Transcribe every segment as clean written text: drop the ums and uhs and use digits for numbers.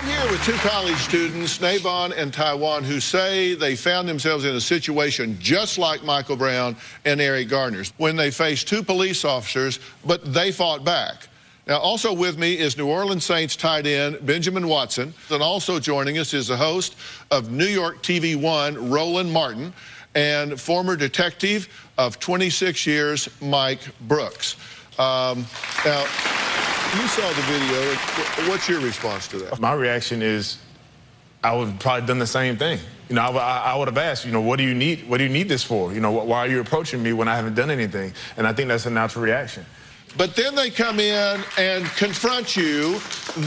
I'm here with two college students, Navon and Taiwan, who say they found themselves in a situation just like Michael Brown and Eric Garner's when they faced two police officers, but they fought back. Now, also with me is New Orleans Saints tight end Benjamin Watson, and also joining us is the host of New York TV 1, Roland Martin, and former detective of 26 years, Mike Brooks. Now, you saw the video. What's your response to that? My reaction is, I would have probably done the same thing. You know, I would have asked, you know, what do you need? What do you need this for? You know, why are you approaching me when I haven't done anything? And I think that's a natural reaction. But then they come in and confront you.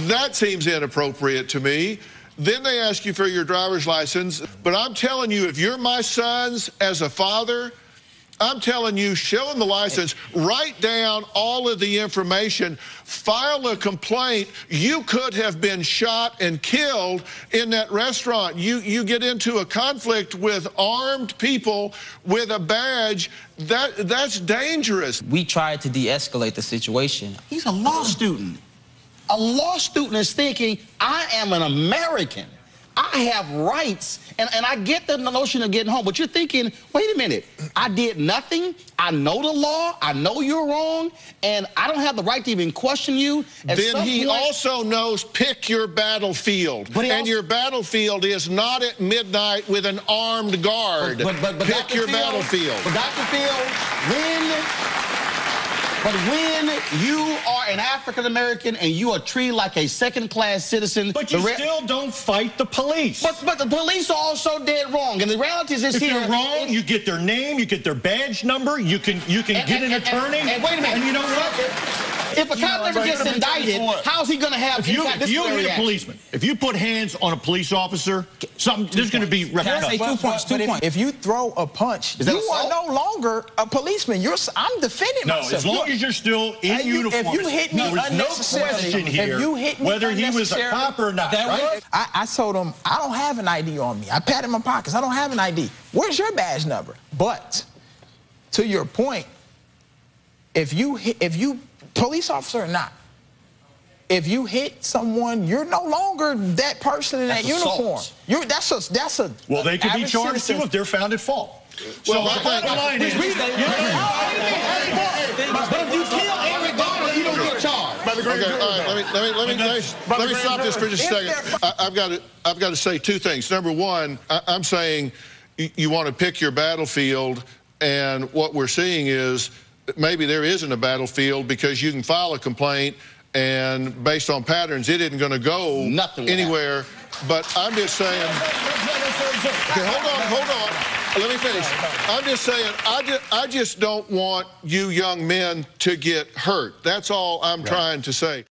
That seems inappropriate to me. Then they ask you for your driver's license. But I'm telling you, if you're my sons as a father, I'm telling you, show them the license, write down all of the information, file a complaint. You could have been shot and killed in that restaurant. You get into a conflict with armed people with a badge. That's dangerous. We tried to de-escalate the situation. He's a law student. A law student is thinking, I am an American. I have rights, and I get the notion of getting home, but you're thinking, wait a minute, I did nothing, I know the law, I know you're wrong, and I don't have the right to even question you. Then he also knows pick your battlefield, and your battlefield is not at midnight with an armed guard. But pick your battlefield. But Dr. Field, when you are an African-American and you are treated like a second-class citizen... But you still don't fight the police. But the police are also dead wrong. And the reality is this here... If they're wrong, you get their name, you get their badge number, you can get an attorney. And wait a minute. And you know what? If a cop never gets indicted, how's he going to have... If you hit a policeman, if you put hands on a police officer, there's going to be repercussions. Two points. If you throw a punch, you are no longer a policeman. I'm defending myself. No, as long as you're still in uniform. If you hit me unnecessarily, whether he was a cop or not, right? I told him, I don't have an ID on me. I patted my pockets. I don't have an ID. Where's your badge number? But to your point, if you police officer or not, if you hit someone, you're no longer that person in that uniform. That's a. Well, they could be charged too if they're found at fault. Well, so the bottom line is, but if you kill Eric Garner, you don't get charged. Okay, all right, let me stop this for just a second. I've got to say two things. Number one, I'm saying you want to pick your battlefield, and what we're seeing is maybe there isn't a battlefield because you can file a complaint, and based on patterns, it isn't going to go anywhere. But I'm just saying. Okay, hold on. Let me finish. I'm just saying, I just don't want you young men to get hurt. That's all I'm trying to say.